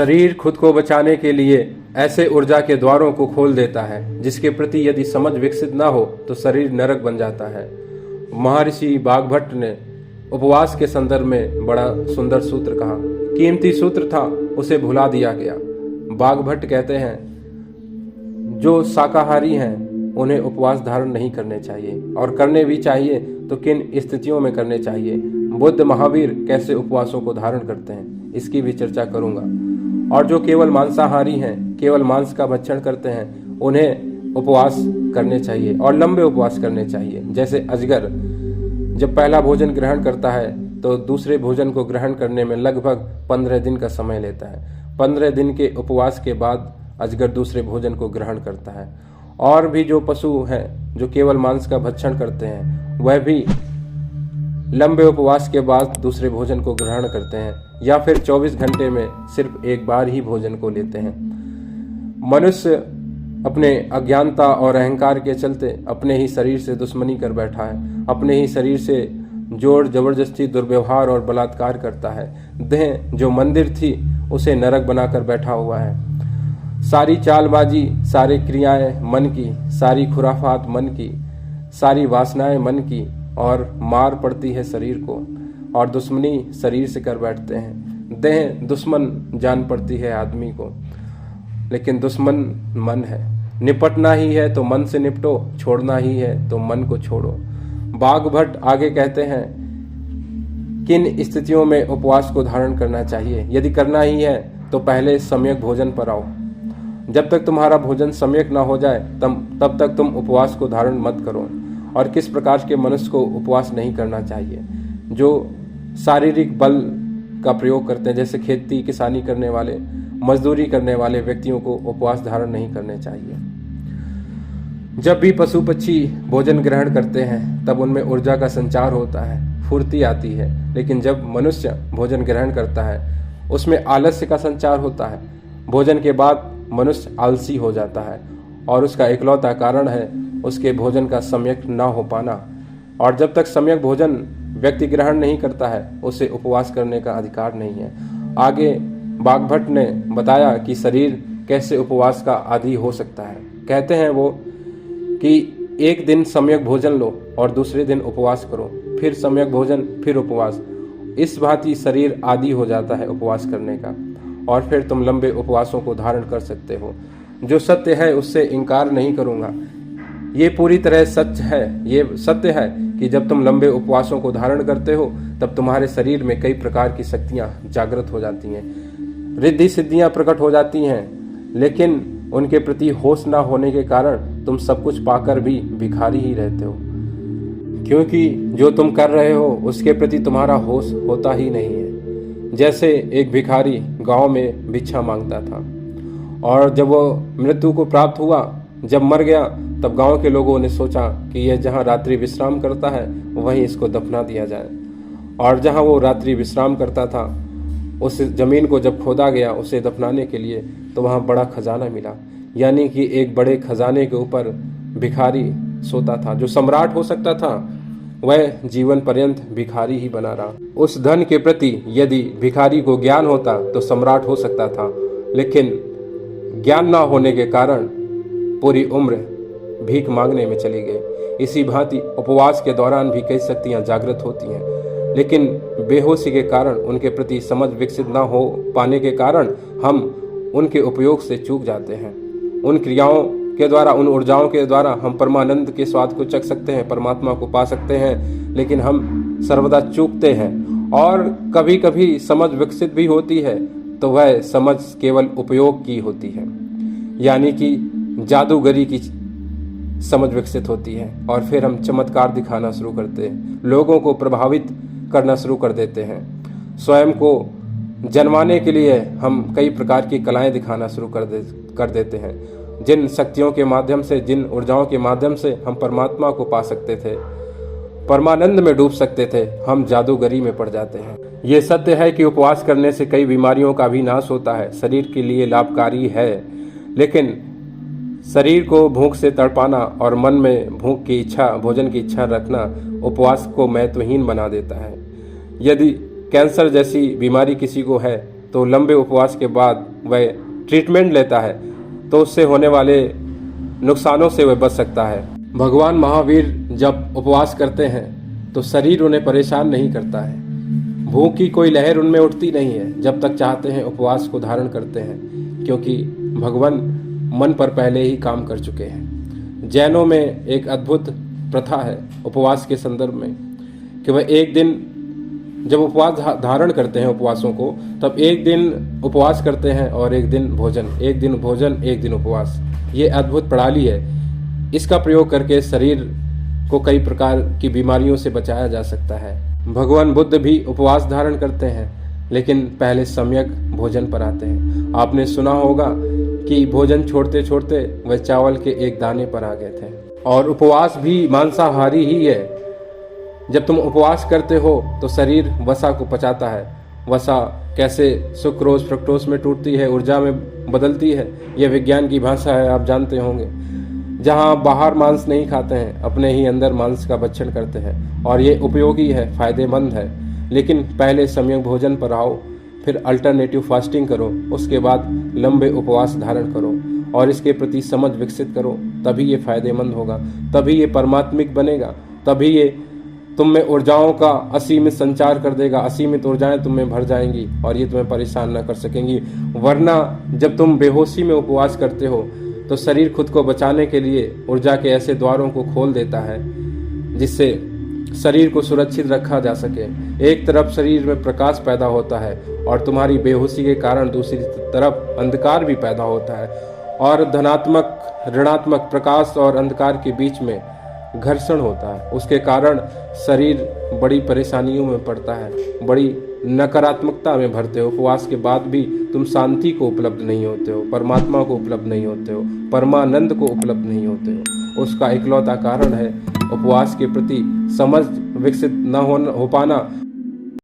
शरीर खुद को बचाने के लिए ऐसे ऊर्जा के द्वारों को खोल देता है जिसके प्रति यदि समझ विकसित ना हो तो शरीर नरक बन जाता है। महर्षि बागभट्ट ने उपवास के संदर्भ में बड़ा सुंदर सूत्र कहा। कीमती सूत्र था, उसे भुला दिया गया। बागभट्ट कहते हैं, जो शाकाहारी हैं उन्हें उपवास धारण नहीं करने चाहिए, और करने भी चाहिए तो किन स्थितियों में करने चाहिए। बुद्ध महावीर कैसे उपवासों को धारण करते हैं, इसकी भी चर्चा करूंगा। और जो केवल मांसाहारी हैं, केवल मांस का भक्षण करते हैं, उन्हें उपवास करने चाहिए और लंबे उपवास करने चाहिए। जैसे अजगर जब पहला भोजन ग्रहण करता है तो दूसरे भोजन को ग्रहण करने में लगभग 15 दिन का समय लेता है। 15 दिन के उपवास के बाद अजगर दूसरे भोजन को ग्रहण करता है। और भी जो पशु हैं जो केवल मांस का भक्षण करते हैं, वह भी लंबे उपवास के बाद दूसरे भोजन को ग्रहण करते हैं, या फिर 24 घंटे में सिर्फ एक बार ही भोजन को लेते हैं। मनुष्य अपने अज्ञानता और अहंकार के चलते अपने ही शरीर से दुश्मनी कर बैठा है, अपने ही शरीर से जोर जबरदस्ती दुर्व्यवहार और बलात्कार करता है। देह जो मंदिर थी उसे नरक बनाकर बैठा हुआ है। सारी चालबाजी, सारी क्रियाएं मन की, सारी खुराफात मन की, सारी वासनाएं मन की, और मार पड़ती है शरीर को, और दुश्मनी शरीर से कर बैठते हैं। देह दुश्मन जान पड़ती है आदमी को, लेकिन दुश्मन मन है। निपटना ही है तो मन से निपटो, छोड़ना ही है तो मन को छोड़ो। बागभट्ट आगे कहते हैं, किन स्थितियों में उपवास को धारण करना चाहिए। यदि करना ही है तो पहले सम्यक भोजन पर आओ। जब तक तुम्हारा भोजन सम्यक ना हो जाए तब तक तुम उपवास को धारण मत करो। और किस प्रकार के मनुष्य को उपवास नहीं करना चाहिए? जो शारीरिक बल का प्रयोग करते हैं, जैसे खेती किसानी करने वाले, मजदूरी करने वाले व्यक्तियों को उपवास धारण नहीं करने चाहिए। जब भी पशु पक्षी भोजन ग्रहण करते हैं तब उनमें ऊर्जा का संचार होता है, फुर्ती आती है। लेकिन जब मनुष्य भोजन ग्रहण करता है उसमें आलस्य का संचार होता है। भोजन के बाद मनुष्य आलसी हो जाता है, और उसका इकलौता कारण है उसके भोजन का सम्यक ना हो पाना। और जब तक सम्यक भोजन व्यक्ति ग्रहण नहीं करता है उसे उपवास करने का अधिकार नहीं है। आगे बागभट्ट ने बताया कि शरीर कैसे उपवास का आदी हो सकता है। कहते हैं वो कि एक दिन सम्यक भोजन लो और दूसरे दिन उपवास करो, फिर सम्यक भोजन, फिर उपवास। इस भांति शरीर आदी हो जाता है उपवास करने का, और फिर तुम लंबे उपवासों को धारण कर सकते हो। जो सत्य है उससे इनकार नहीं करूंगा, ये पूरी तरह सच है। ये सत्य है कि जब तुम लंबे उपवासों को धारण करते हो तब तुम्हारे शरीर में कई प्रकार की शक्तियां जागृत हो जाती हैं, रिद्धि सिद्धियां प्रकट हो जाती हैं। लेकिन उनके प्रति होश ना होने के कारण तुम सब कुछ पाकर भी भिखारी ही रहते हो, क्योंकि जो तुम कर रहे हो उसके प्रति तुम्हारा होश होता ही नहीं है। जैसे एक भिखारी गांव में भिक्षा मांगता था, और जब वो मृत्यु को प्राप्त हुआ, जब मर गया, तब गांव के लोगों ने सोचा कि यह जहां रात्रि विश्राम करता है वहीं इसको दफना दिया जाए। और जहां वो रात्रि विश्राम करता था उस जमीन को जब खोदा गया उसे दफनाने के लिए, तो वहां बड़ा खजाना मिला। यानी कि एक बड़े खजाने के ऊपर भिखारी सोता था। जो सम्राट हो सकता था वह जीवन पर्यंत भिखारी ही बना रहा। उस धन के प्रति यदि भिखारी को ज्ञान होता तो सम्राट हो सकता था, लेकिन ज्ञान ना होने के कारण पूरी उम्र भीख मांगने में चली गई। इसी भांति उपवास के दौरान भी कई शक्तियां जागृत होती हैं, लेकिन बेहोशी के कारण, उनके प्रति समझ विकसित न हो पाने के कारण हम उनके उपयोग से चूक जाते हैं। उन क्रियाओं के द्वारा, उन ऊर्जाओं के द्वारा हम परमानंद के स्वाद को चख सकते हैं, परमात्मा को पा सकते हैं, लेकिन हम सर्वदा चूकते हैं। और कभी कभी समझ विकसित भी होती है तो वह समझ केवल उपयोग की होती है, यानी कि जादूगरी की समझ विकसित होती है, और फिर हम चमत्कार दिखाना शुरू करते हैं, लोगों को प्रभावित करना शुरू कर देते हैं। स्वयं को जन्माने के लिए हम कई प्रकार की कलाएं दिखाना शुरू कर देते हैं, जिन शक्तियों के माध्यम से, जिन ऊर्जाओं के माध्यम से हम परमात्मा को पा सकते थे, परमानंद में डूब सकते थे, हम जादूगरी में पड़ जाते हैं। ये सत्य है कि उपवास करने से कई बीमारियों का भी नाश होता है, शरीर के लिए लाभकारी है, लेकिन शरीर को भूख से तड़पाना और मन में भूख की इच्छा, भोजन की इच्छा रखना उपवास को महत्वहीन बना देता है। यदि कैंसर जैसी बीमारी किसी को है तो लंबे उपवास के बाद वह ट्रीटमेंट लेता है तो उससे होने वाले नुकसानों से वह बच सकता है। भगवान महावीर जब उपवास करते हैं तो शरीर उन्हें परेशान नहीं करता है। भूख की कोई लहर उनमें उठती नहीं है जब तक चाहते हैं उपवास को धारण करते हैं, क्योंकि भगवान मन पर पहले ही काम कर चुके हैं। जैनों में एक अद्भुत प्रथा है उपवास के संदर्भ में कि वह एक दिन जब उपवास धारण करते हैं उपवासों को, तब एक दिन उपवास करते हैं और एक दिन भोजन, एक दिन भोजन एक दिन उपवास। ये अद्भुत प्रणाली है। इसका प्रयोग करके शरीर को कई प्रकार की बीमारियों से बचाया जा सकता है। भगवान बुद्ध भी उपवास धारण करते हैं, लेकिन पहले सम्यक भोजन पर आते हैं। आपने सुना होगा कि भोजन छोड़ते छोड़ते वह चावल के एक दाने पर आ गए थे। और उपवास भी मांसाहारी ही है। जब तुम उपवास करते हो तो शरीर वसा को पचाता है। वसा कैसे सुक्रोज फ्रक्टोज में टूटती है, ऊर्जा में बदलती है, यह विज्ञान की भाषा है, आप जानते होंगे। जहाँ बाहर मांस नहीं खाते हैं, अपने ही अंदर मांस का भक्षण करते हैं, और ये उपयोगी है, फायदेमंद है। लेकिन पहले सम्यक भोजन पर आओ, फिर अल्टरनेटिव फास्टिंग करो, उसके बाद लंबे उपवास धारण करो और इसके प्रति समझ विकसित करो। तभी ये फायदेमंद होगा, तभी ये परमात्मिक बनेगा, तभी ये तुम में ऊर्जाओं का असीमित संचार कर देगा। असीमित ऊर्जाएं तुम में भर जाएंगी और ये तुम्हें परेशान न कर सकेंगी। वरना जब तुम बेहोशी में उपवास करते हो तो शरीर खुद को बचाने के लिए ऊर्जा के ऐसे द्वारों को खोल देता है जिससे शरीर को सुरक्षित रखा जा सके। एक तरफ शरीर में प्रकाश पैदा होता है और तुम्हारी बेहोशी के कारण दूसरी तरफ अंधकार भी पैदा होता है, और धनात्मक ऋणात्मक प्रकाश और अंधकार के बीच में घर्षण होता है। उसके कारण शरीर बड़ी परेशानियों में पड़ता है, बड़ी नकारात्मकता में भरते हो। उपवास के बाद भी तुम शांति को उपलब्ध नहीं होते हो, परमात्मा को उपलब्ध नहीं होते हो, परमानंद को उपलब्ध नहीं होते हो। उसका इकलौता कारण है उपवास के प्रति समझ विकसित न हो पाना